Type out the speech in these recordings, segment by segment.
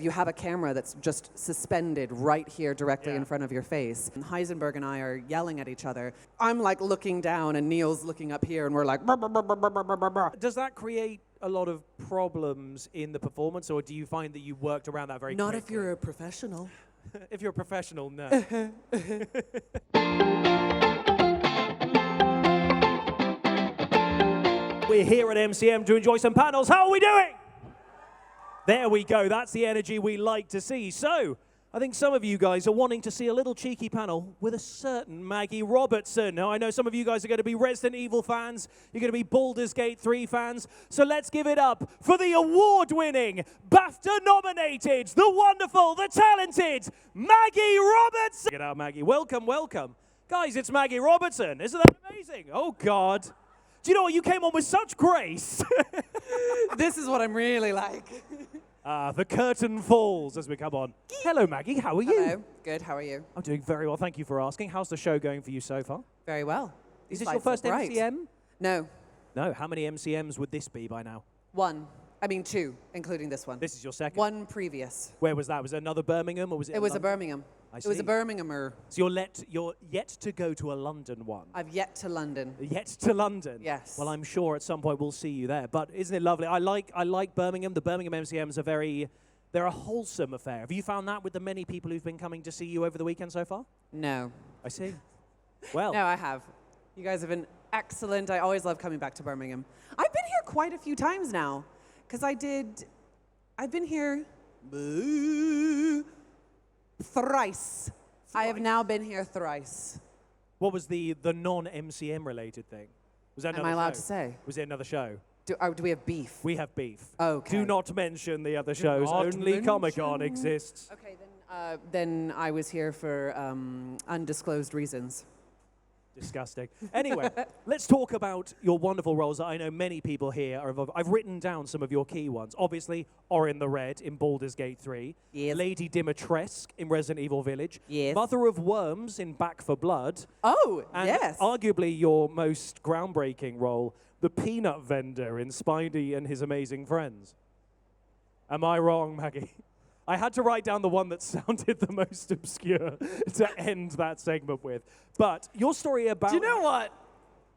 You have a camera that's just suspended right here directly in front of your face. And Heisenberg and I are yelling at each other. I'm like looking down and Neil's looking up here and we're like... Does that create a lot of problems in the performance, or do you find that you worked around that very quickly? Not if you're a professional. If you're a professional, no. We're here at MCM to enjoy some panels. How are we doing? There we go. That's the energy we like to see. So, I think some of you guys are wanting to see a little cheeky panel with a certain Maggie Robertson. Now, I know some of you guys are going to be Resident Evil fans. You're going to be Baldur's Gate 3 fans. So let's give it up for the award-winning, BAFTA-nominated, the wonderful, the talented Maggie Robertson. Get out, Maggie. Welcome, welcome. Guys, it's Maggie Robertson. Isn't that amazing? Oh, God. Do you know what? You came on with such grace. This is what I'm really like. The curtain falls as we come on. Hello, Maggie. How are you? Hello. Good. How are you? I'm doing very well. Thank you for asking. How's the show going for you so far? Very well. Is this your first MCM? No. No. How many MCMs would this be by now? One. I mean, two, including this one. This is your second? One previous. Where was that? Was it another Birmingham, or was it? It was a Birmingham. I see. It was a Birminghamer. So you're yet to go to a London one. I've yet to London. Yet to London. Yes. Well, I'm sure at some point we'll see you there. But isn't it lovely? I like Birmingham. The Birmingham MCMs are they're a wholesome affair. Have you found that with the many people who've been coming to see you over the weekend so far? No. I see. Well. No, I have. You guys have been excellent. I always love coming back to Birmingham. I've been here quite a few times now. Because I've been here thrice. I have now been here thrice. What was the non-MCM related thing? Was that another Am I allowed show? to say? Was it another show? Do we have beef? We have beef. Okay. Do not mention the other shows. Only Comic-Con exists. Okay, then I was here for undisclosed reasons. Disgusting. Anyway, let's talk about your wonderful roles that I know many people here are involved. I've written down some of your key ones. Obviously, Orin the Red in Baldur's Gate 3. Yes. Lady Dimitrescu in Resident Evil Village. Yes. Mother of Worms in Back for Blood. Oh, and yes. arguably your most groundbreaking role, the peanut vendor in Spidey and His Amazing Friends. Am I wrong, Maggie? I had to write down the one that sounded the most obscure to end that segment with. But your story about... Do you know what?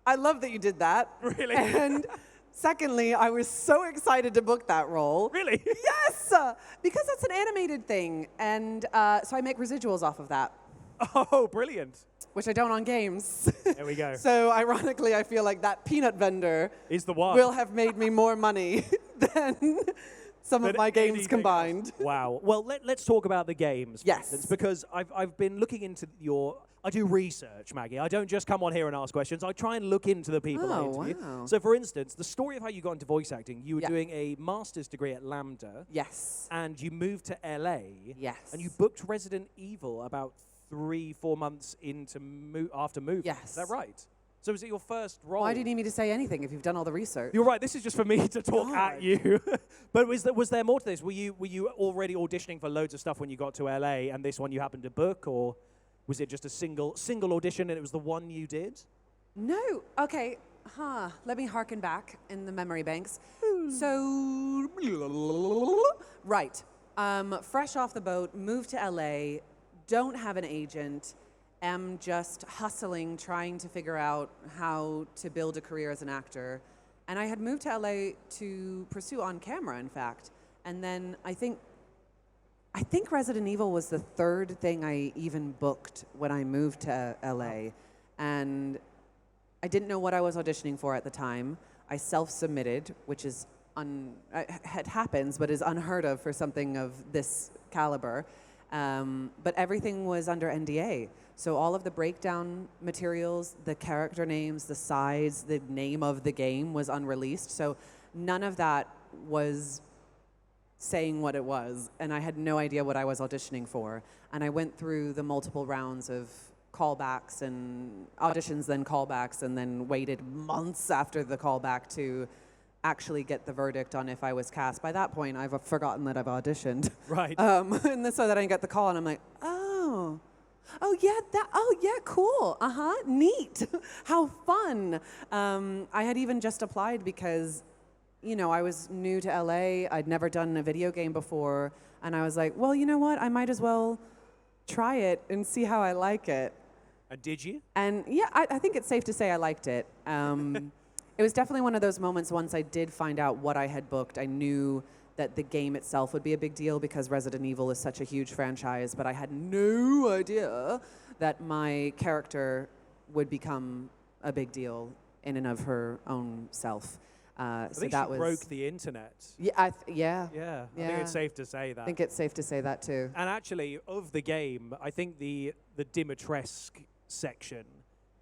I love that you did that. Really? And secondly, I was so excited to book that role. Really? Yes! Because that's an animated thing. And so I make residuals off of that. Oh, brilliant. Which I don't on games. There we go. So ironically, I feel like that peanut vendor is the one. Will have made me more money than... some of my games combined. Wow. Well, let's talk about the games. Yes. Instance, because I've been looking into I do research, Maggie. I don't just come on here and ask questions. I try and look into the people I interview. Wow. So, for instance, the story of how you got into voice acting, you were doing a master's degree at Lambda. Yes. And you moved to LA. Yes. And you booked Resident Evil about 3-4 months after moving. Yes. Is that right? So was it your first role? Why do you need me to say anything if you've done all the research? You're right. This is just for me to talk at you. But was there more to this? Were you already auditioning for loads of stuff when you got to LA, and this one you happened to book, or was it just a single audition and it was the one you did? No. Okay. Let me harken back in the memory banks. So, right. Fresh off the boat, moved to LA. Don't have an agent. Am just hustling, trying to figure out how to build a career as an actor. And I had moved to LA to pursue on camera, in fact. And then I think Resident Evil was the third thing I even booked when I moved to LA. And I didn't know what I was auditioning for at the time. I self-submitted, which is, it happens, but is unheard of for something of this caliber. But everything was under NDA. So all of the breakdown materials, the character names, the size, the name of the game was unreleased. So none of that was saying what it was. And I had no idea what I was auditioning for. And I went through the multiple rounds of callbacks and auditions, then callbacks, and then waited months after the callback to actually get the verdict on if I was cast. By that point, I've forgotten that I've auditioned. Right. And then so that I get the call, and I'm like, oh yeah, cool. Neat. How fun. I had even just applied because I was new to LA. I'd never done a video game before. And I was like, well, you know what? I might as well try it and see how I like it. And did you? And yeah, I think it's safe to say I liked it. It was definitely one of those moments once I did find out what I had booked. I knew that the game itself would be a big deal because Resident Evil is such a huge franchise, but I had no idea that my character would become a big deal in and of her own self. I think she broke the internet. Yeah, yeah. Yeah, I think it's safe to say that. I think it's safe to say that too. And actually, of the game, I think the Dimitrescu section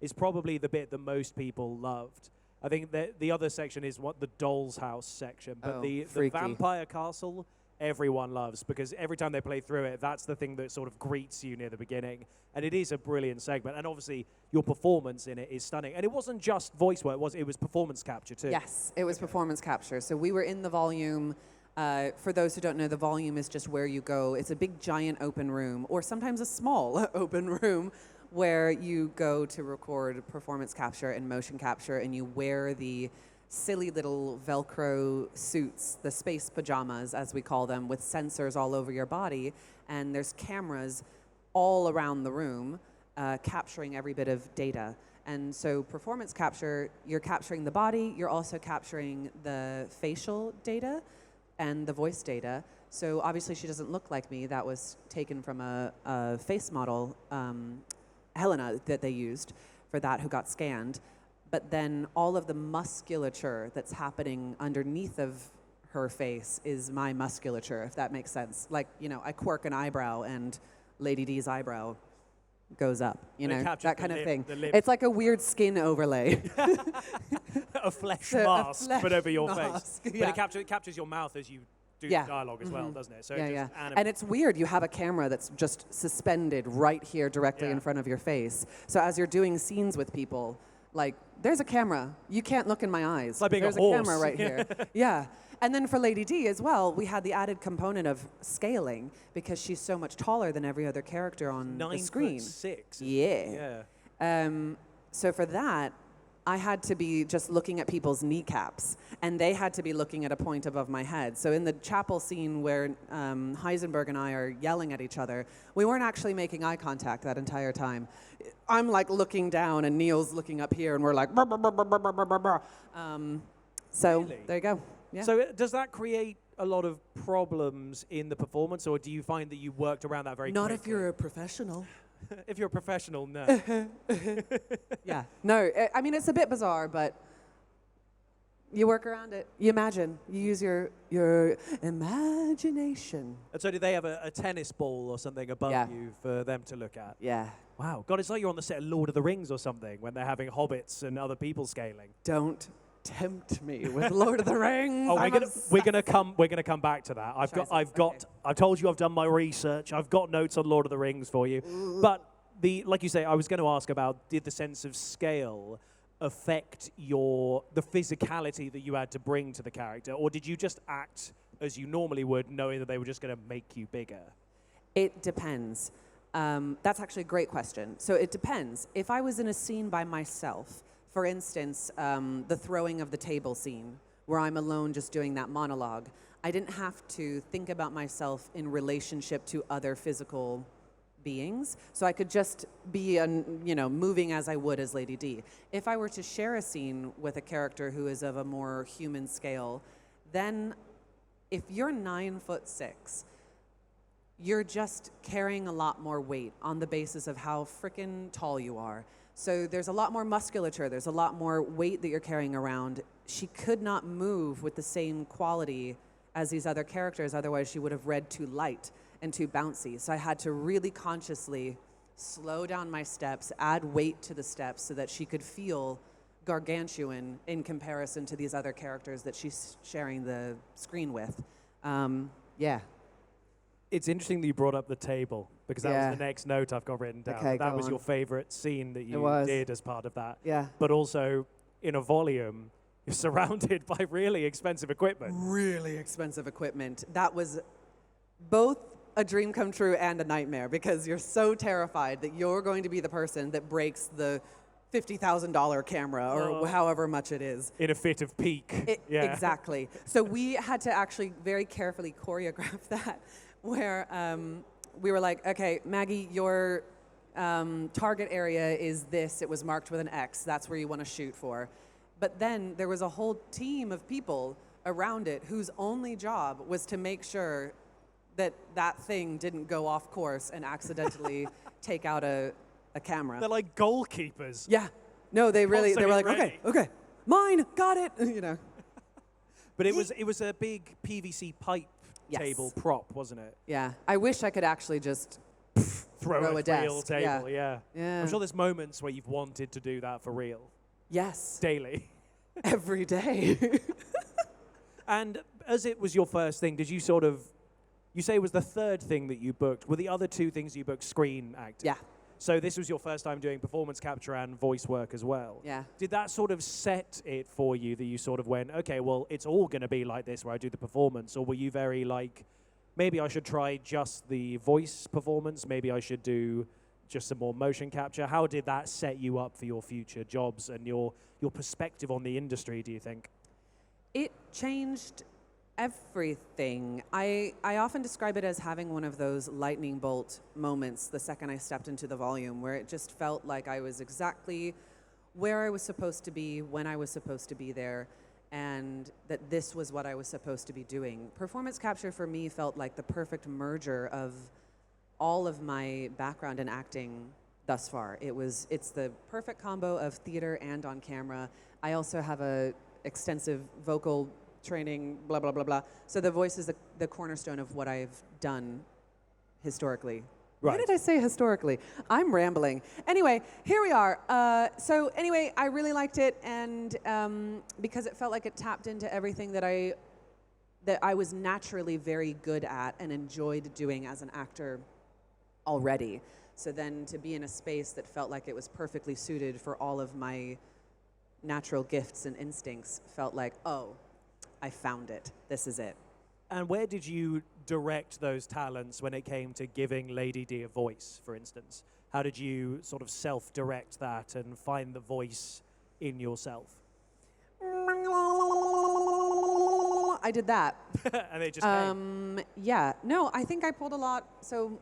is probably the bit that most people loved. I think that the other section is the Doll's House section, but the Vampire Castle, everyone loves, because every time they play through it, that's the thing that sort of greets you near the beginning. And it is a brilliant segment. And obviously, your performance in it is stunning. And it wasn't just voice work, it was performance capture too. Yes, it was performance capture. So we were in the volume. For those who don't know, the volume is just where you go. It's a big, giant open room, or sometimes a small open room, where you go to record performance capture and motion capture, and you wear the silly little Velcro suits, the space pajamas, as we call them, with sensors all over your body, and there's cameras all around the room capturing every bit of data. And so performance capture, you're capturing the body, you're also capturing the facial data and the voice data. So obviously she doesn't look like me. That was taken from a face model, Helena, that they used for that, who got scanned. But then all of the musculature that's happening underneath of her face is my musculature, if that makes sense. Like, I quirk an eyebrow and Lady D's eyebrow goes up, that kind of thing. It's like a weird skin overlay. a flesh mask put over your face. Yeah. But it captures your mouth as you do the dialogue as well, doesn't it? So And it's weird. You have a camera that's just suspended right here directly in front of your face. So as you're doing scenes with people, like, there's a camera. You can't look in my eyes. It's like being there's a horse. Camera right here. Yeah. And then for Lady D as well, we had the added component of scaling because she's so much taller than every other character on the screen. 9'6". Yeah. So for that, I had to be just looking at people's kneecaps, and they had to be looking at a point above my head. So in the chapel scene where Heisenberg and I are yelling at each other, we weren't actually making eye contact that entire time. I'm like looking down, and Neil's looking up here, and we're like, brr, brr, brr, brr, brr, brr, brr. So really? There you go. Yeah. So does that create a lot of problems in the performance, or do you find that you worked around that very quickly? Not if you're a professional. If you're a professional, no. Yeah. No, I mean, it's a bit bizarre, but you work around it. You imagine. You use your imagination. And so did they have a tennis ball or something above you for them to look at? Yeah. Wow. God, it's like you're on the set of Lord of the Rings or something when they're having hobbits and other people scaling. Don't tempt me with Lord of the Rings. Oh, we're gonna come back to that. I've told you I've done my research. I've got notes on Lord of the Rings for you. But like you say, I was going to ask about, did the sense of scale affect the physicality that you had to bring to the character, or did you just act as you normally would, knowing that they were just going to make you bigger? It depends. That's actually a great question. So it depends. If I was in a scene by myself, for instance, the throwing of the table scene, where I'm alone just doing that monologue, I didn't have to think about myself in relationship to other physical beings. So I could just be, moving as I would as Lady D. If I were to share a scene with a character who is of a more human scale, then if you're 9'6", you're just carrying a lot more weight on the basis of how frickin' tall you are. So there's a lot more musculature, there's a lot more weight that you're carrying around. She could not move with the same quality as these other characters, otherwise she would have read too light and too bouncy. So I had to really consciously slow down my steps, add weight to the steps so that she could feel gargantuan in comparison to these other characters that she's sharing the screen with. Yeah. It's interesting that you brought up the table, because that was the next note I've got written down. Okay, that was your favorite scene that you did as part of that. Yeah. But also, in a volume, you're surrounded by really expensive equipment. Really expensive equipment. That was both a dream come true and a nightmare, because you're so terrified that you're going to be the person that breaks the $50,000 camera or however much it is. In a fit of pique. Exactly. So we had to actually very carefully choreograph that, where we were like, okay, Maggie, your target area is this. It was marked with an X. That's where you want to shoot for. But then there was a whole team of people around it whose only job was to make sure that that thing didn't go off course and accidentally take out a camera. They're like goalkeepers. Yeah. No, they were like, ready. okay, mine, got it, you know. But it was a big PVC pipe table prop, wasn't it? Yeah. I wish I could actually just Throw a real desk. table, yeah. Yeah. I'm sure there's moments where you've wanted to do that for real. Yes. Daily. Every day. And as it was your first thing, did you sort of, you say it was the third thing that you booked. Were the other two things you booked screen acting? Yeah. So this was your first time doing performance capture and voice work as well. Yeah. Did that sort of set it for you that you sort of went, okay, well, it's all going to be like this where I do the performance? Or were you very like, maybe I should try just the voice performance, maybe I should do just some more motion capture? How did that set you up for your future jobs and your perspective on the industry, do you think? It changed everything. I often describe it as having one of those lightning bolt moments the second I stepped into the volume, where it just felt like I was exactly where I was supposed to be, when I was supposed to be there, and that this was what I was supposed to be doing. Performance capture for me felt like the perfect merger of all of my background in acting thus far. It's the perfect combo of theater and on camera. I also have a extensive vocal training, blah, blah, blah, blah. So the voice is the cornerstone of what I've done historically. Right. Why did I say historically? I'm rambling. Anyway, here we are. So anyway, I really liked it, and because it felt like it tapped into everything that I was naturally very good at and enjoyed doing as an actor already. So then to be in a space that felt like it was perfectly suited for all of my natural gifts and instincts felt like, oh, I found it. This is it. And where did you direct those talents when it came to giving Lady D a voice, for instance? How did you sort of self-direct that and find the voice in yourself? I did that. And they just came. Yeah. No, I think I pulled a lot. So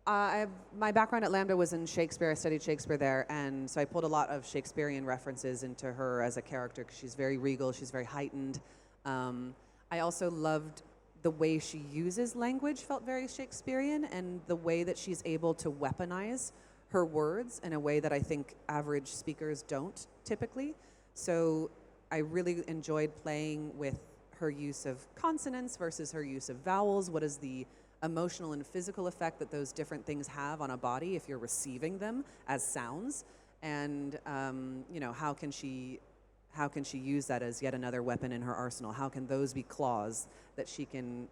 my background at Lambda was in Shakespeare. I studied Shakespeare there, and so I pulled a lot of Shakespearean references into her as a character because she's very regal, she's very heightened. I also loved the way she uses language, felt very Shakespearean, and the way that she's able to weaponize her words in a way that I think average speakers don't typically. So I really enjoyed playing with her use of consonants versus her use of vowels. What is the emotional and physical effect that those different things have on a body if you're receiving them as sounds, and how can she use that as yet another weapon in her arsenal? How can those be claws that she can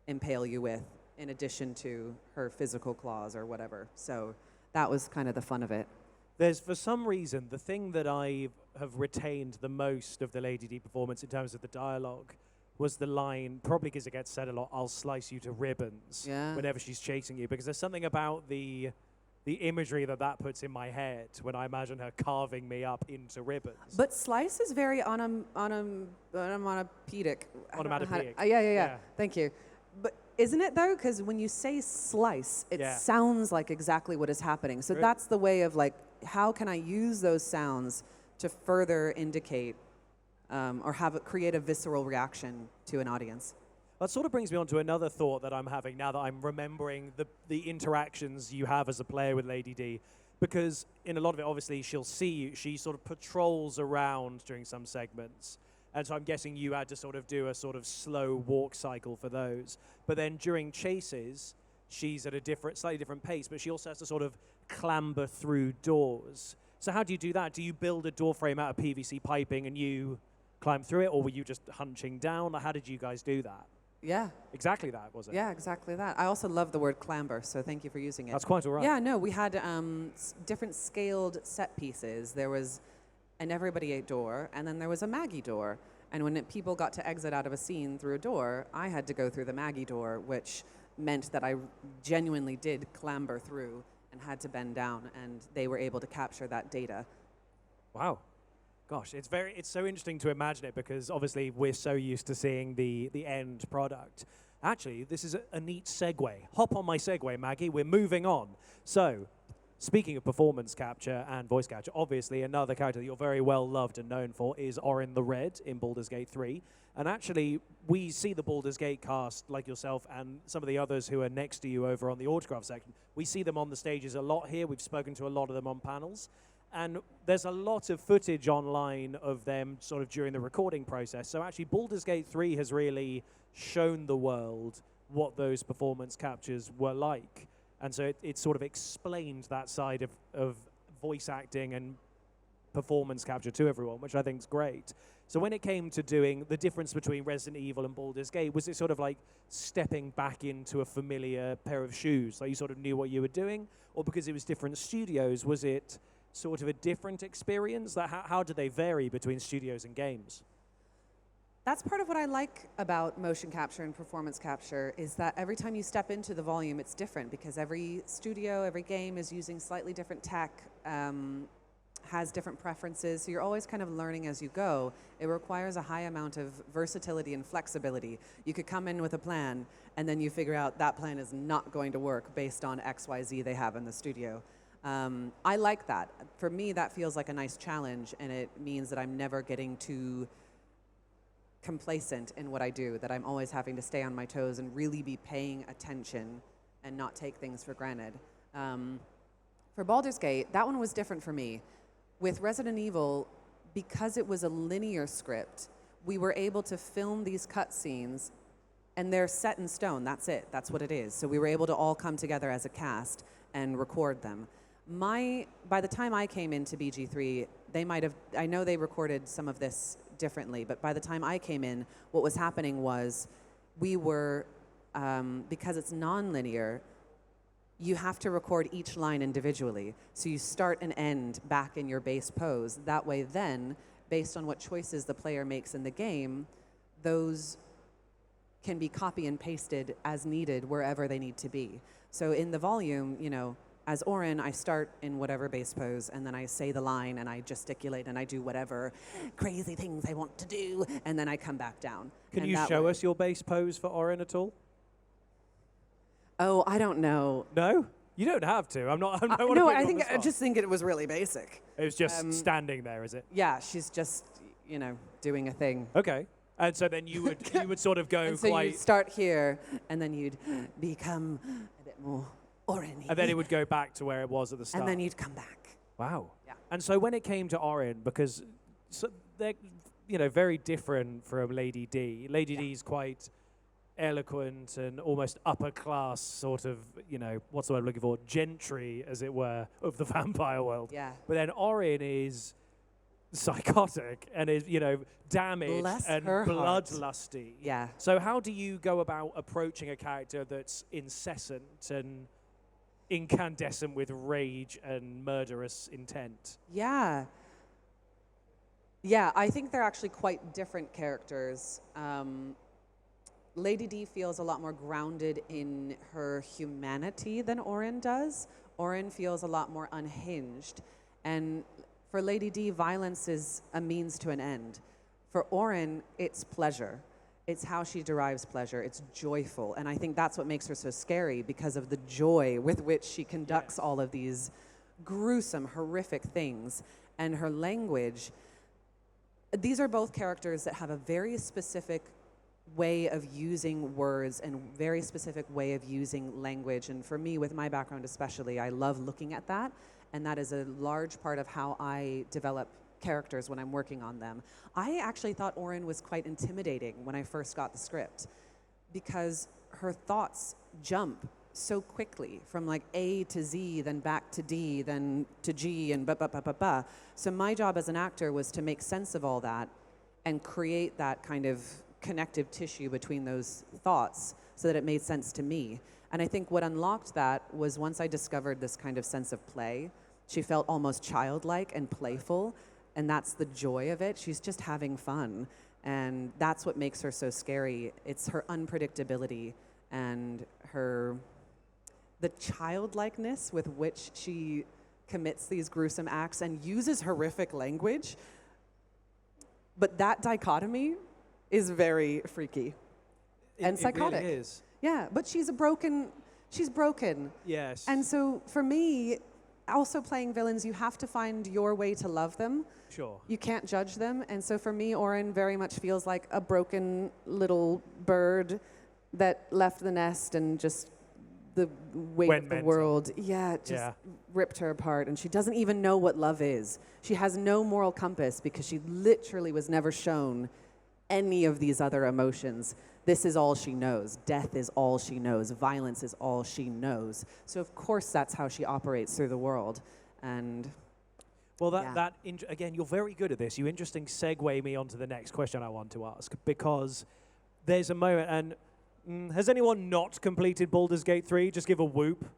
impale you with in addition to her physical claws or whatever? So that was kind of the fun of it. There's, for some reason, the thing that I have retained the most of the Lady D performance in terms of the dialogue was the line, probably because it gets said a lot, "I'll slice you to ribbons," whenever she's chasing you, because there's something about the imagery that puts in my head when I imagine her carving me up into ribbons. But slice is very onomatopoeic. Onomatopoeic. Yeah. Thank you. But isn't it though? Because when you say slice, it sounds like exactly what is happening. So that's the way of like, how can I use those sounds to further indicate or create a visceral reaction to an audience? That sort of brings me on to another thought that I'm having now that I'm remembering the interactions you have as a player with Lady D. Because in a lot of it, obviously, she'll see you. She sort of patrols around during some segments. And so I'm guessing you had to sort of do a sort of slow walk cycle for those. But then during chases, she's at a slightly different pace, but she also has to sort of clamber through doors. So how do you do that? Do you build a door frame out of PVC piping and you climb through it, or were you just hunching down? How did you guys do that? Yeah. Exactly that, was it? Yeah, exactly that. I also love the word clamber, so thank you for using it. That's quite all right. Yeah, no, we had different scaled set pieces. There was an Everybody Ate door, and then there was a Maggie door. And when people got to exit out of a scene through a door, I had to go through the Maggie door, which meant that I genuinely did clamber through and had to bend down, and they were able to capture that data. Wow. Gosh, it's so interesting to imagine it, because obviously we're so used to seeing the end product. Actually, this is a neat segue. Hop on my segue, Maggie. We're moving on. So, speaking of performance capture and voice capture, obviously another character that you're very well loved and known for is Orin the Red in Baldur's Gate 3. And actually, we see the Baldur's Gate cast, like yourself and some of the others who are next to you over on the autograph section. We see them on the stages a lot here. We've spoken to a lot of them on panels. And there's a lot of footage online of them sort of during the recording process. So actually, Baldur's Gate 3 has really shown the world what those performance captures were like. And so it sort of explained that side of voice acting and performance capture to everyone, which I think is great. So when it came to doing the difference between Resident Evil and Baldur's Gate, was it sort of like stepping back into a familiar pair of shoes? Like you sort of knew what you were doing? Or because it was different studios, was it sort of a different experience? Like how do they vary between studios and games? That's part of what I like about motion capture and performance capture, is that every time you step into the volume, it's different, because every studio, every game is using slightly different tech, has different preferences, so you're always kind of learning as you go. It requires a high amount of versatility and flexibility. You could come in with a plan, and then you figure out that plan is not going to work based on XYZ they have in the studio. I like that. For me, that feels like a nice challenge, and it means that I'm never getting too complacent in what I do, that I'm always having to stay on my toes and really be paying attention and not take things for granted. For Baldur's Gate, that one was different for me. With Resident Evil, because it was a linear script, we were able to film these cutscenes, and they're set in stone. That's it. That's what it is. So we were able to all come together as a cast and record them. By the time I came into BG3, they might have, I know they recorded some of this differently, but by the time I came in, what was happening was we were, because it's non-linear, you have to record each line individually. So you start and end back in your base pose. That way then, based on what choices the player makes in the game, those can be copy and pasted as needed wherever they need to be. So in the volume, you know, as Orin, I start in whatever base pose, and then I say the line, and I gesticulate, and I do whatever crazy things I want to do, and then I come back down. Can you show us your base pose for Orin at all? Oh, I don't know. No? You don't have to. I just think it was really basic. It was just standing there, is it? Yeah, she's just, you know, doing a thing. Okay. And so then you would sort of go and so quite... you'd start here, and then you'd become a bit more Orin-y. And then it would go back to where it was at the start. And then you'd come back. Wow. Yeah. And so when it came to Orin, because they're, you know, very different from Lady D. Lady D is quite eloquent and almost upper class sort of, you know, what's the word I'm looking for? Gentry, as it were, of the vampire world. Yeah. But then Orin is psychotic and is, you know, damaged and bloodlusty. Yeah. So how do you go about approaching a character that's incessant and incandescent with rage and murderous intent? Yeah. Yeah, I think they're actually quite different characters. Lady D feels a lot more grounded in her humanity than Orin does. Orin feels a lot more unhinged. And for Lady D, violence is a means to an end. For Orin, it's pleasure. It's how she derives pleasure. It's joyful. And I think that's what makes her so scary, because of the joy with which she conducts all of these gruesome, horrific things. And her language, these are both characters that have a very specific way of using words and very specific way of using language. And for me, with my background especially, I love looking at that. And that is a large part of how I develop characters when I'm working on them. I actually thought Orin was quite intimidating when I first got the script, because her thoughts jump so quickly from like A to Z, then back to D, then to G, and ba. So my job as an actor was to make sense of all that and create that kind of connective tissue between those thoughts so that it made sense to me. And I think what unlocked that was once I discovered this kind of sense of play. She felt almost childlike and playful, and that's the joy of it. She's just having fun, and that's what makes her so scary. It's her unpredictability and her the childlikeness with which she commits these gruesome acts and uses horrific language. But that dichotomy is very freaky and psychotic. It really is. Yeah, but she's broken. Yes. And so for me, also playing villains, you have to find your way to love them. Sure. You can't judge them. And so for me, Orin very much feels like a broken little bird that left the nest and just the weight Went of the mental. world, just ripped her apart. And she doesn't even know what love is. She has no moral compass because she literally was never shown any of these other emotions. This is all she knows. Death is all she knows. Violence is all she knows. So of course that's how she operates through the world. And well, again, you're very good at this. You interesting segue me onto the next question I want to ask, because there's a moment, and has anyone not completed Baldur's Gate 3? Just give a whoop.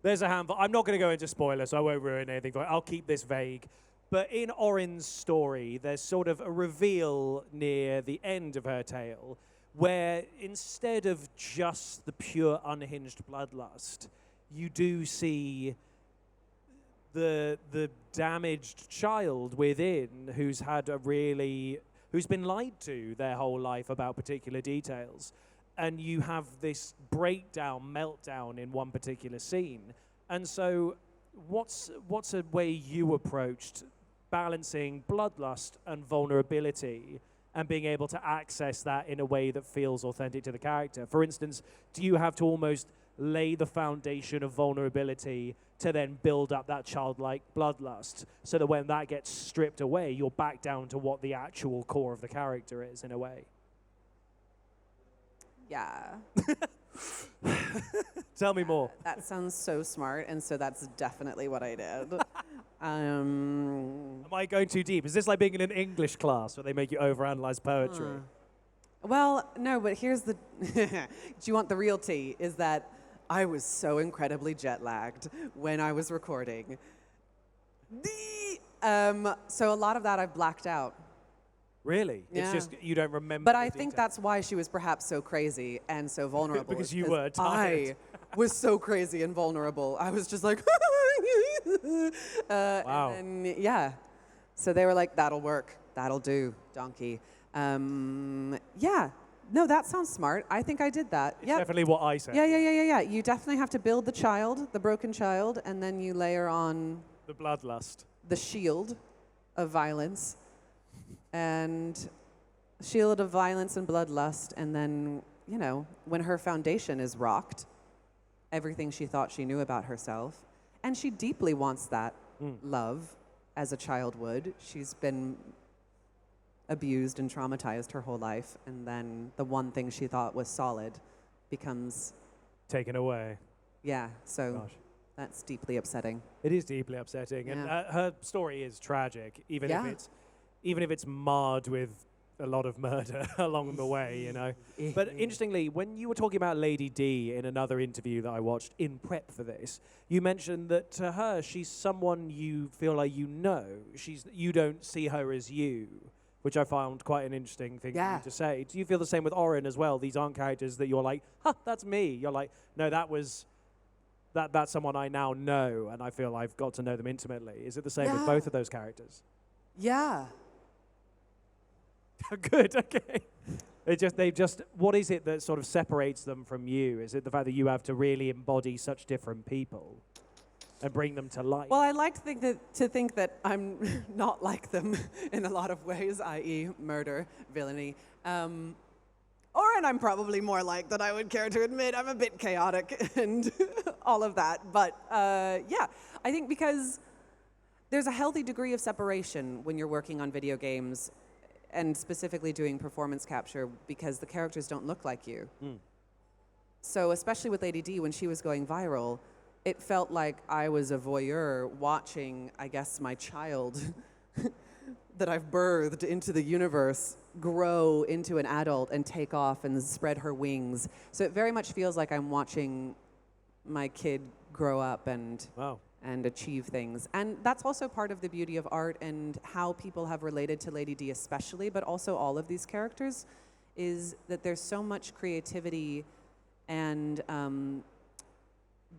There's a handful. I'm not going to go into spoilers, so I won't ruin anything. I'll keep this vague. But in Orin's story, there's sort of a reveal near the end of her tale where instead of just the pure unhinged bloodlust, you do see the damaged child within who's been lied to their whole life about particular details. And you have this meltdown in one particular scene. And so what's a way you approached balancing bloodlust and vulnerability and being able to access that in a way that feels authentic to the character? For instance, do you have to almost lay the foundation of vulnerability to then build up that childlike bloodlust so that when that gets stripped away, you're back down to what the actual core of the character is in a way? yeah. Tell me more. That sounds so smart, and so that's definitely what I did. Am I going too deep? Is this like being in an English class where they make you overanalyze poetry? Well, no, but here's the... Do you want the real tea? Is that I was so incredibly jet-lagged when I was recording. So a lot of that I've blacked out. Really? Yeah. It's just you don't remember. But I think that's why she was perhaps so crazy and so vulnerable. Because you were tired. I was so crazy and vulnerable. I was just like, wow. And then, yeah. So they were like, that'll work. That'll do, donkey. Yeah. No, that sounds smart. I think I did that. It's definitely what I said. Yeah. You definitely have to build the child, the broken child, and then you layer on the bloodlust, the shield of violence. And shield of violence and bloodlust, and then, you know, when her foundation is rocked, everything she thought she knew about herself, and she deeply wants that love as a child would. She's been abused and traumatized her whole life, and then the one thing she thought was solid becomes taken away. Yeah, so Gosh. That's deeply upsetting. It is deeply upsetting, and her story is tragic, even if it's marred with a lot of murder along the way, you know. But interestingly, when you were talking about Lady D in another interview that I watched in prep for this, you mentioned that to her, she's someone you feel like you know. You don't see her as you, which I found quite an interesting thing for you to say. Do you feel the same with Orin as well? These aren't characters that you're like, that's me. You're like, no, that's someone I now know, and I feel I've got to know them intimately. Is it the same with both of those characters? Yeah. Good, okay. What is it that sort of separates them from you? Is it the fact that you have to really embody such different people and bring them to life? Well, I like to think that I'm not like them in a lot of ways, i.e. murder, villainy. Orin I'm probably more like than I would care to admit. I'm a bit chaotic and all of that. But yeah, I think because there's a healthy degree of separation when you're working on video games and specifically doing performance capture because the characters don't look like you. So especially with Lady D, when she was going viral, it felt like I was a voyeur watching, I guess, my child that I've birthed into the universe grow into an adult and take off and spread her wings. So it very much feels like I'm watching my kid grow up and achieve things. And that's also part of the beauty of art and how people have related to Lady D especially, but also all of these characters, is that there's so much creativity and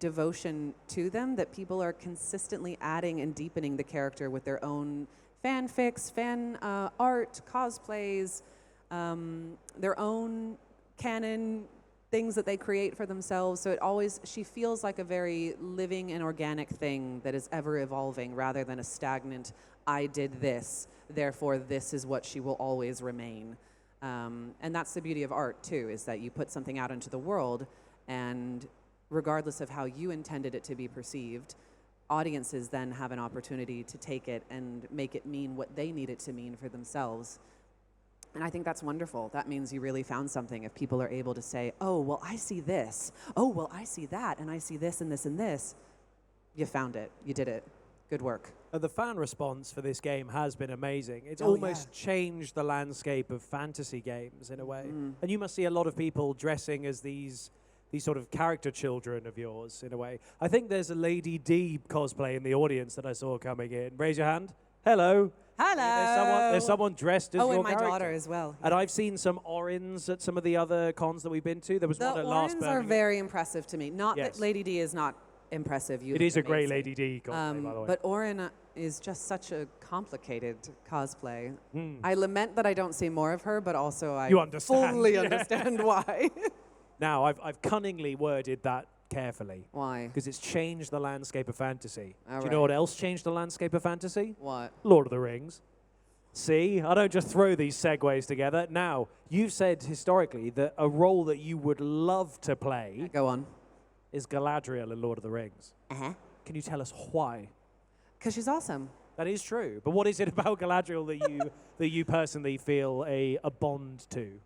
devotion to them that people are consistently adding and deepening the character with their own fanfics, fan art, cosplays, their own canon things that they create for themselves. So she feels like a very living and organic thing that is ever evolving rather than a stagnant, I did this, therefore this is what she will always remain. And that's the beauty of art too, is that you put something out into the world, and regardless of how you intended it to be perceived, audiences then have an opportunity to take it and make it mean what they need it to mean for themselves. And I think that's wonderful. That means you really found something. If people are able to say, oh, well, I see this. Oh, well, I see that. And I see this and this and this. You found it. You did it. Good work. The fan response for this game has been amazing. It's almost changed the landscape of fantasy games in a way. And you must see a lot of people dressing as these sort of character children of yours in a way. I think there's a Lady D cosplay in the audience that I saw coming in. Raise your hand. Hello. Hello. There's someone dressed as your and my character. daughter as well. And I've seen some Orins at some of the other cons that we've been to. There was one at last Orins are very impressive to me. Not that Lady D is not impressive. It is a great Lady D cosplay, by the way. But Orin is just such a complicated cosplay. I lament that I don't see more of her, but also I fully understand why. Now, I've cunningly worded that carefully. Why? Because it's changed the landscape of fantasy. All Do you know what else changed the landscape of fantasy? What? Lord of the Rings. See, I don't just throw these segues together. Now, you've said historically that a role that you would love to play Go on. is Galadriel in Lord of the Rings. Uh-huh. Can you tell us why? Because she's awesome. That is true. But what is it about Galadriel that you personally feel a bond to?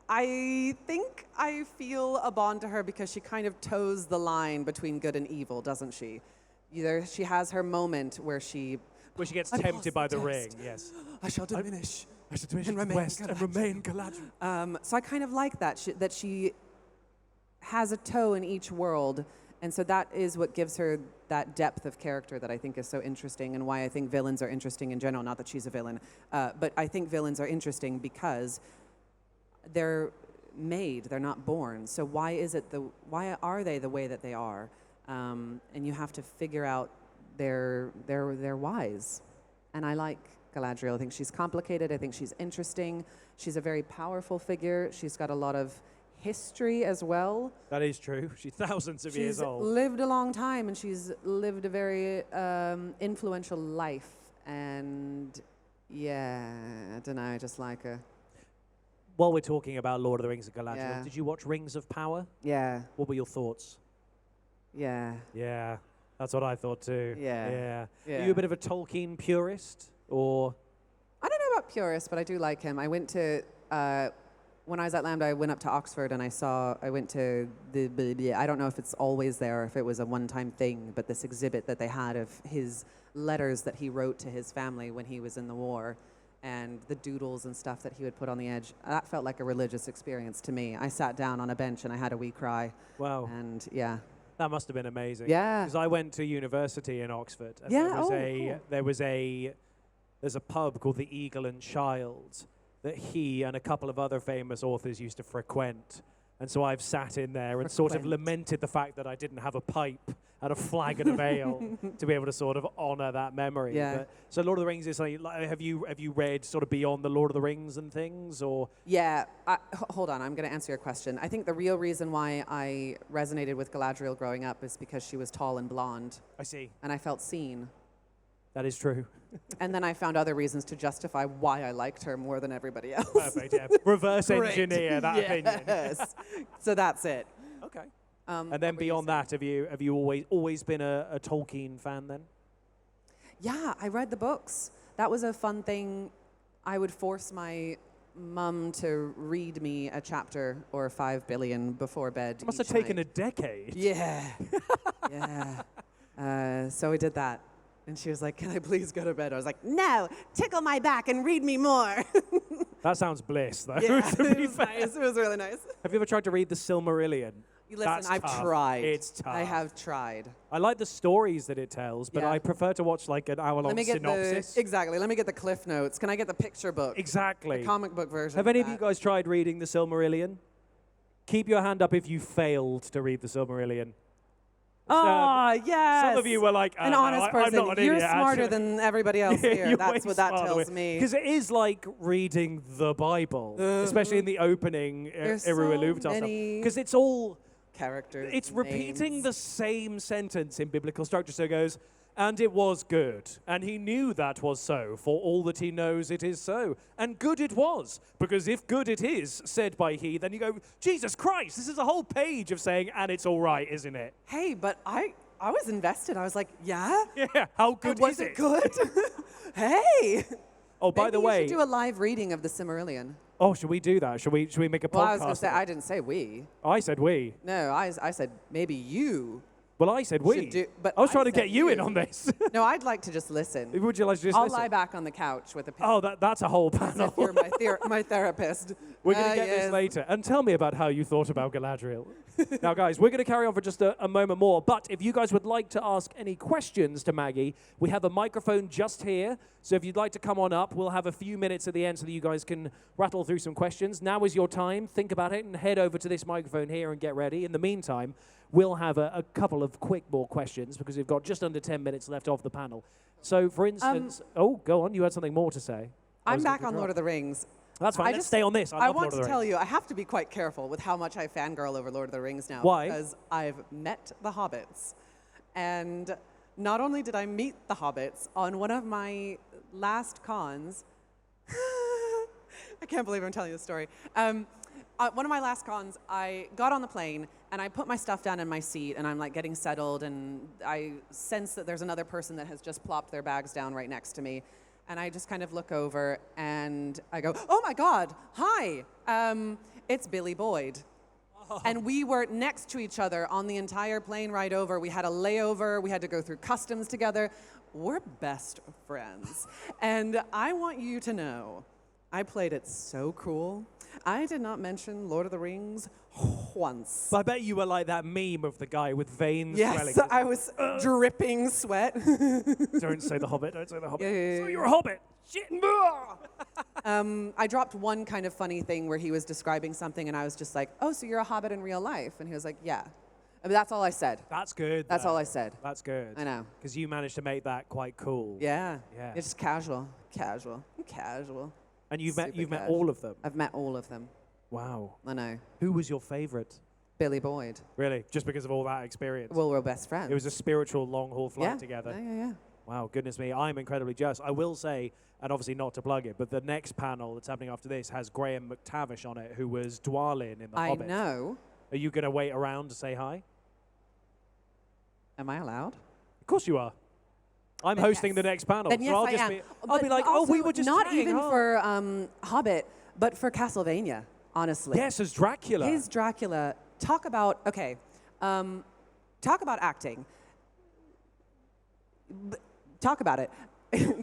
I think I feel a bond to her because she kind of toes the line between good and evil, doesn't she? She has her moment where she gets tempted by the ring, yes. I shall diminish. I shall diminish and the remain west and remain Galadriel. So I kind of like that, that she has a toe in each world. And so that is what gives her that depth of character that I think is so interesting, and why I think villains are interesting in general. Not that she's a villain, but I think villains are interesting because they're made, they're not born. So why are they the way that they are? And you have to figure out their whys. And I like Galadriel. I think she's complicated. I think she's interesting. She's a very powerful figure. She's got a lot of history as well. That is true. She's thousands of years old. She's lived a long time, and she's lived a very influential life. And yeah, I don't know, I just like her. While we're talking about Lord of the Rings and Galadriel, did you watch Rings of Power? Yeah. What were your thoughts? Yeah. Yeah, that's what I thought too. Yeah. Are you a bit of a Tolkien purist, or? I don't know about purist, but I do like him. I went to, when I was at Lambda, I went up to Oxford and I went to I don't know if it's always there or if it was a one-time thing, but this exhibit that they had of his letters that he wrote to his family when he was in the war, and the doodles and stuff that he would put on the edge. That felt like a religious experience to me. I sat down on a bench and I had a wee cry. Wow. And yeah. That must have been amazing. Yeah. Because I went to university in Oxford. And Yeah, there's a pub called the Eagle and Child that he and a couple of other famous authors used to frequent. And so I've sat in there and sort of lamented the fact that I didn't have a pipe and a flagon of ale to be able to sort of honor that memory. Yeah. But, so Lord of the Rings is like, have you read sort of beyond the Lord of the Rings and things, or? Yeah, hold on, I'm going to answer your question. I think the real reason why I resonated with Galadriel growing up is because she was tall and blonde. I see. And I felt seen. That is true. And then I found other reasons to justify why I liked her more than everybody else. Perfect, yeah. Reverse engineer that opinion. Yes. So that's it. Okay. And then beyond that, have you always been a Tolkien fan then? Yeah, I read the books. That was a fun thing. I would force my mum to read me a chapter or 5 billion before bed. It must have taken a decade. Yeah. Yeah. So we did that. And she was like, can I please go to bed? I was like, no, tickle my back and read me more. That sounds bliss, though, Yeah, to be fair. nice. It was really nice. Have you ever tried to read the Silmarillion? Listen, I've tough. tried. It's tough. I have tried. I like the stories that it tells, but Yeah. I prefer to watch like an hour-long synopsis. Exactly. Let me get the Cliff Notes. Can I get the picture book? Exactly. The comic book version. Have of any of that. you guys tried reading the Silmarillion? Keep your hand up if you failed to read the Silmarillion. Yes. Some of you were like, an no, honest person. I'm not an You're idiot, smarter actually. than everybody else here. That's what that tells me. Because it is like reading the Bible, especially in the opening There's Eru so Ilúvatar stuff. many Because it's all characters. It's repeating names. the same sentence in biblical structure. So it goes, and it was good. And he knew that was so. For all that he knows, it is so. And good it was. Because if good it is, said by he, then you go, Jesus Christ, this is a whole page of saying, and it's all right, isn't it? Hey, but I was invested. I was like, yeah? Yeah, how good Was is it it? good? Hey! Oh, by the Maybe way, you should do a live reading of the Silmarillion. oh, should we do that? Should we make a podcast? Well, I was going to say, of it? I didn't say we. I said we. No, I said maybe you. Well, I said we. Should do- but I was I trying to said get you in you. on this. No, I'd like to just listen. Would you like to just I'll listen? lie back on the couch with a pen. Oh, that's a whole As panel. if you're my therapist. We're going to get Yes. this later. And tell me about how you thought about Galadriel. Now, guys, we're going to carry on for just a moment more. But if you guys would like to ask any questions to Maggie, we have a microphone just here. So if you'd like to come on up, we'll have a few minutes at the end so that you guys can rattle through some questions. Now is your time. Think about it and head over to this microphone here and get ready. In the meantime, we'll have a couple of quick more questions because we've got just under 10 minutes left off the panel. So, for instance, go on. You had something more to say. I'm back on Lord of the Rings. That's fine. Let's stay on this. I love want Lord of to the tell Rings. you, I have to be quite careful with how much I fangirl over Lord of the Rings now. Why? Because I've met the hobbits. And not only did I meet the hobbits on one of my last cons, I can't believe I'm telling you this story. One of my last cons, I got on the plane and I put my stuff down in my seat and I'm like getting settled and I sense that there's another person that has just plopped their bags down right next to me. And I just kind of look over and I go, oh my God, hi, it's Billy Boyd. Oh. And we were next to each other on the entire plane ride over. We had a layover, we had to go through customs together. We're best friends. And I want you to know, I played it so cool. I did not mention Lord of the Rings once. I bet you were like that meme of the guy with veins swelling. Yes, I was dripping sweat. Don't say the Hobbit. Don't say the Hobbit. Yeah. So you're a Hobbit. Shit. I dropped one kind of funny thing where he was describing something, and I was just like, "Oh, so you're a Hobbit in real life?" And he was like, "Yeah." I mean, that's all I said. That's good. That's though. all I said. That's good. I know. Because you managed to make that quite cool. Yeah. Yeah. It's just casual. And you've met Super all of them. I've met all of them. Wow. I know. Who was your favorite? Billy Boyd. Really? Just because of all that experience? Well, we're best friends. It was a spiritual long haul flight together. Yeah. Wow, goodness me. I'm incredibly jealous. I will say, and obviously not to plug it, but the next panel that's happening after this has Graham McTavish on it, who was Dwalin in The Hobbit. I know. Are you going to wait around to say hi? Am I allowed? Of course you are. I'm Then hosting yes. the next panel. Then so yes, I'll I just am. be, I'll be But like, oh, we also were just not chatting, even huh? for Hobbit, but for Castlevania, honestly. Yes, as Dracula. His Dracula. Talk about acting. Talk about it.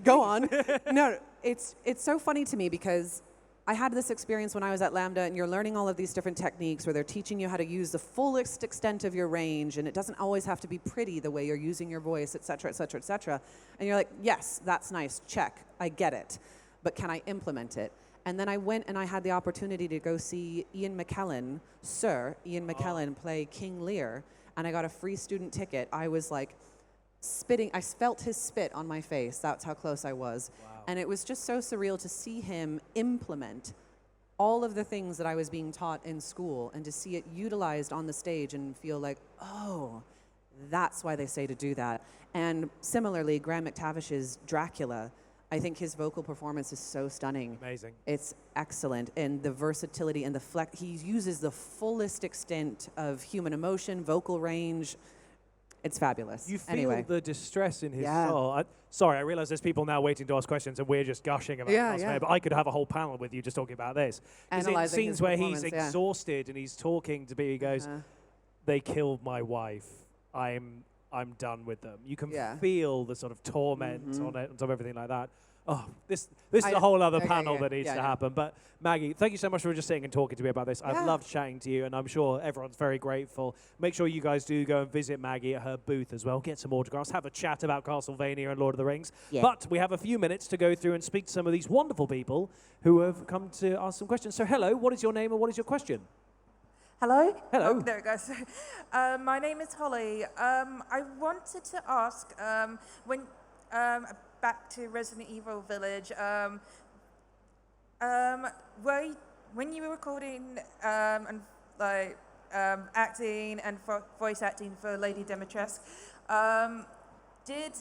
Go on. No, it's so funny to me because I had this experience when I was at Lambda, and you're learning all of these different techniques where they're teaching you how to use the fullest extent of your range, and it doesn't always have to be pretty the way you're using your voice, et cetera, et cetera, et cetera. And you're like, yes, that's nice, check, I get it, but can I implement it? And then I went and I had the opportunity to go see Ian McKellen, Sir Ian McKellen, play King Lear, and I got a free student ticket. I was like spitting, I felt his spit on my face. That's how close I was. Wow. And it was just so surreal to see him implement all of the things that I was being taught in school and to see it utilized on the stage and feel like, oh, that's why they say to do that. And similarly, Graham McTavish's Dracula, I think his vocal performance is so stunning. Amazing. It's excellent. And the versatility and the he uses the fullest extent of human emotion, vocal range. It's fabulous. You feel anyway. the distress in his Yeah. soul. Sorry, I realize there's people now waiting to ask questions and we're just gushing about Castlevania, but I could have a whole panel with you just talking about this. Because in Analyzing scenes his where he's performance, exhausted and he's talking to me, he goes, they killed my wife. I'm done with them. You can feel the sort of torment on it, on top of everything like that. Oh, this is a whole other panel that needs to happen. But Maggie, thank you so much for just sitting and talking to me about this. I've loved chatting to you, and I'm sure everyone's very grateful. Make sure you guys do go and visit Maggie at her booth as well. Get some autographs, have a chat about Castlevania and Lord of the Rings. Yeah. But we have a few minutes to go through and speak to some of these wonderful people who have come to ask some questions. So hello, what is your name and what is your question? Hello? Hello. Oh, there it goes. My name is Holly. I wanted to ask, when back to Resident Evil Village, when you were recording and acting and voice acting for Lady Dimitrescu, did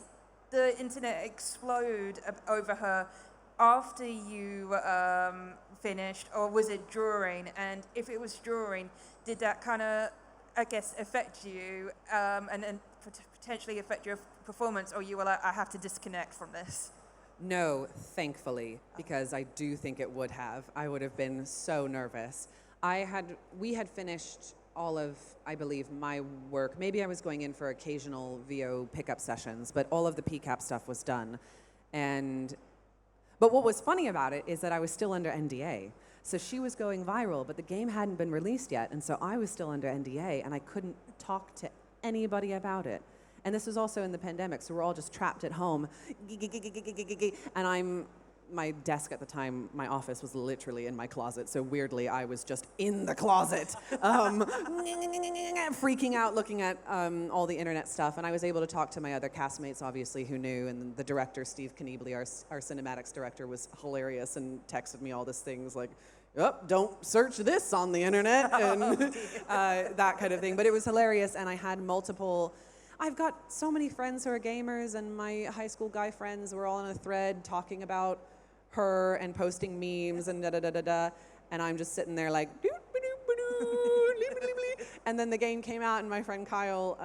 the internet explode over her after you finished, or was it during? And if it was during, did that kind of, I guess, affect you and potentially affect your performance, or you were like, I have to disconnect from this? No, thankfully, because I do think it would have. I would have been so nervous. We had finished all of, I believe, my work. Maybe I was going in for occasional VO pickup sessions, but all of the PCAP stuff was done. But what was funny about it is that I was still under NDA. So she was going viral, but the game hadn't been released yet, and so I was still under NDA, and I couldn't talk to anybody about it. And this was also in the pandemic, so we're all just trapped at home. And my desk at the time, my office was literally in my closet, so weirdly, I was just in the closet, freaking out, looking at all the internet stuff. And I was able to talk to my other castmates, obviously, who knew. And the director, Steve Kniebly, our cinematics director, was hilarious and texted me all these things like, oh, don't search this on the internet, and that kind of thing. But it was hilarious, and I had multiple... I've got so many friends who are gamers, and my high school guy friends were all in a thread talking about her and posting memes and da-da-da-da-da, and I'm just sitting there like, and then the game came out, and my friend Kyle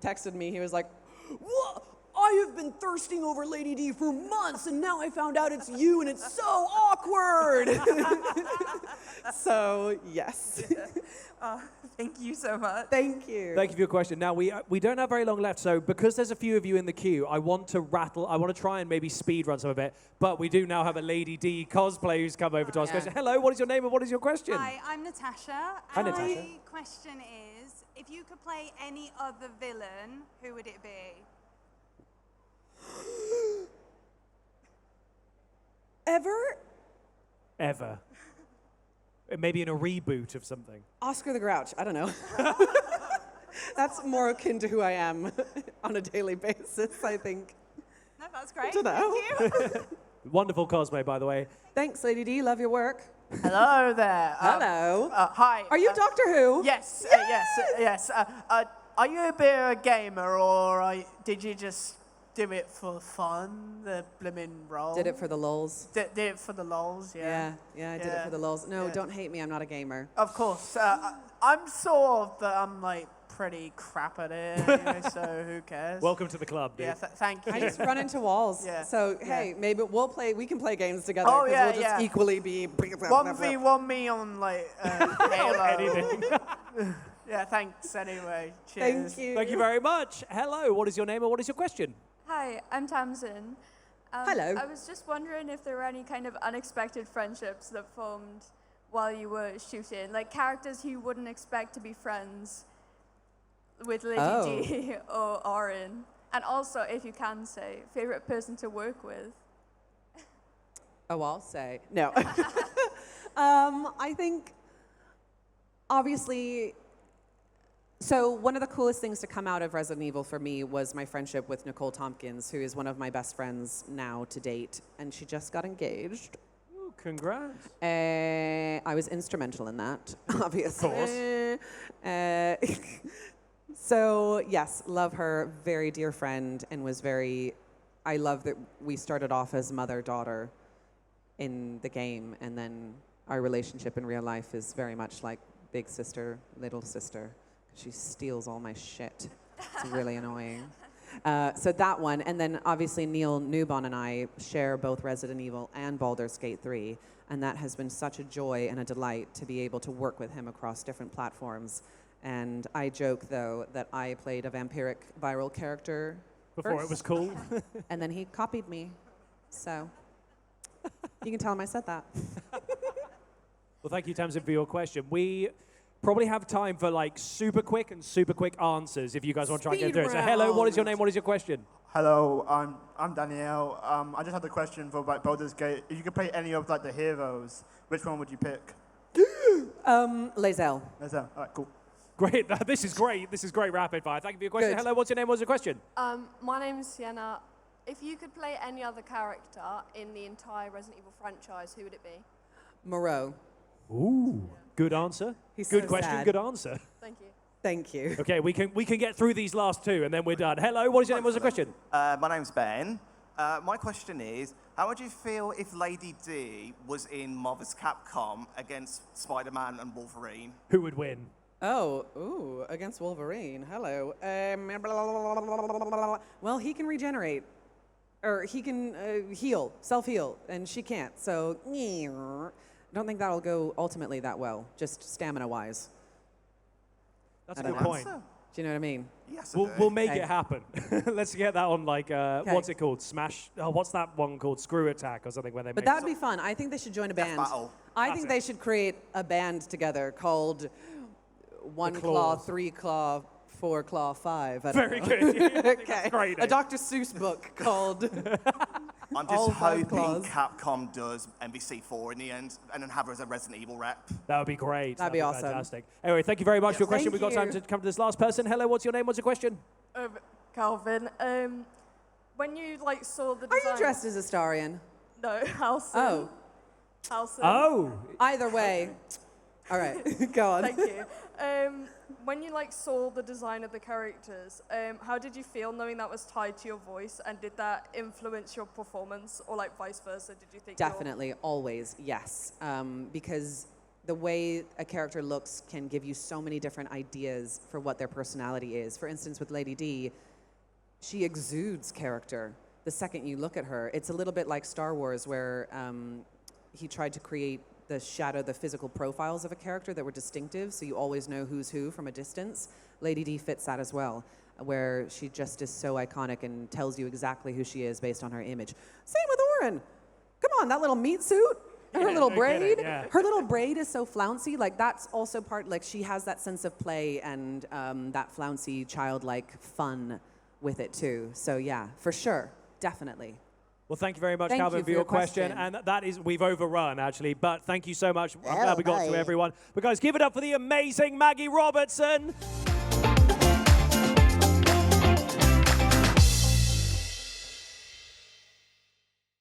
texted me. He was like, "What? I have been thirsting over Lady D for months, and now I found out it's you, and it's so awkward." So, yes. Thank you so much. Thank you. Thank you for your question. Now, we don't have very long left, so because there's a few of you in the queue, I want to try and maybe speed run some of it, but we do now have a Lady D cosplay who's come over to ask questions. Hello, what is your name and what is your question? Hi, I'm Natasha. Hi, Natasha. My question is, if you could play any other villain, who would it be? Ever. Maybe in a reboot of something. Oscar the Grouch, I don't know. That's more akin to who I am on a daily basis, I think. No, that's great. I don't know. Thank you. Wonderful cosplay, by the way. Thanks, Lady D. Love your work. Hello there. Hello. Hi. Are you Doctor Who? Yes, yes. Are you a bit of a gamer, or did you just do it for fun, the blimmin' role? Did it for the lulz. Did it for the lols, yeah. Yeah, I did it for the lulz. No, don't hate me. I'm not a gamer. Of course. I'm sort of, I'm like pretty crap at it anyway, so who cares? Welcome to the club, dude. Yeah, thank you. I just run into walls. Yeah. So, hey, maybe we can play games together. Oh, 'cause yeah, we'll just equally be... 1v1 me on like Halo. Anything. Yeah, thanks anyway. Cheers. Thank you. Thank you very much. Hello, what is your name and what is your question? Hi, I'm Tamsin. Hello. I was just wondering if there were any kind of unexpected friendships that formed while you were shooting, like characters you wouldn't expect to be friends with Lady D or Orin. And also, if you can say, favorite person to work with. Oh, I'll say. No. I think, obviously... So one of the coolest things to come out of Resident Evil for me was my friendship with Nicole Tompkins, who is one of my best friends now to date, and she just got engaged. Ooh, congrats. I was instrumental in that, obviously. Of course. So yes, love her, very dear friend, and I love that we started off as mother-daughter in the game, and then our relationship in real life is very much like big sister, little sister. She steals all my shit. It's really annoying. So that one, and then obviously Neil Newbon and I share both Resident Evil and Baldur's Gate 3, and that has been such a joy and a delight to be able to work with him across different platforms. And I joke, though, that I played a vampiric viral character Before first, it was cool. and then he copied me. So you can tell him I said that. Well, thank you, Tamsin, for your question. We probably have time for like super quick answers if you guys want to try and get through it. So hello, what is your name? What is your question? Hello, I'm Danielle. I just had a question for Baldur's Gate. If you could play any of like the heroes, which one would you pick? Lae'zel. There's that. All right, cool. Great. This is great. This is great rapid fire. Thank you for your question. Good. Hello, what's your name? What's your question? My name's Sienna. If you could play any other character in the entire Resident Evil franchise, who would it be? Moreau. Ooh, good answer. He's Good so question, sad. good answer. Thank you. Thank you. Okay, we can get through these last two and then we're done. Hello, what is your name? What's your question? My name's Ben. My question is, how would you feel if Lady D was in Marvel's Capcom against Spider-Man and Wolverine? Who would win? Oh, ooh, against Wolverine. Hello. Well, he can regenerate. Or he can heal, self-heal, and she can't. So, I don't think that'll go ultimately that well, just stamina-wise. That's a I don't good know. point. Do you know what I mean? Yes, I do. We'll make Okay. it happen. Let's get that on like, what's it called? Smash, what's that one called? Screw Attack or something where they But make that would be fun. I think they should join a band. Battle. I That's think it. they should create a band together called One Claw, Claws. 3 Claw, 4 Claw, 5. I don't Very know. good. I think Okay. that's a great A name. Dr. Seuss book called I'm all just 5 hoping claws. Capcom does NBC4 in the end, and then have her as a Resident Evil rep. That would be great. That'd be awesome. Fantastic. Anyway, thank you very much for your question. Thank We've got time you. to come to this last person. Hello, what's your name? What's your question? Calvin, when you like saw the Are design... you dressed as Astarion? No, Halson. Oh. Halson. Oh, Either way. All right, go on. Thank you. When you like saw the design of the characters, how did you feel knowing that was tied to your voice, and did that influence your performance, or like vice versa? Did you think? Definitely, always, yes. Because the way a character looks can give you so many different ideas for what their personality is. For instance, with Lady D, she exudes character the second you look at her. It's a little bit like Star Wars, where he tried to create the physical profiles of a character that were distinctive, so you always know who's who from a distance. Lady D fits that as well, where she just is so iconic and tells you exactly who she is based on her image. Same with Orin. Come on, that little meat suit, her Yeah, little no braid. kidding, yeah. Her little braid is so flouncy. Like, that's also part, like, she has that sense of play and that flouncy, childlike fun with it, too. So, yeah, for sure, definitely. well, thank you very much, Thank Calvin, you for for your your question. question. And that is, we've overrun, actually, but thank you so much. I'm glad we got to everyone. But guys, give it up for the amazing Maggie Robertson.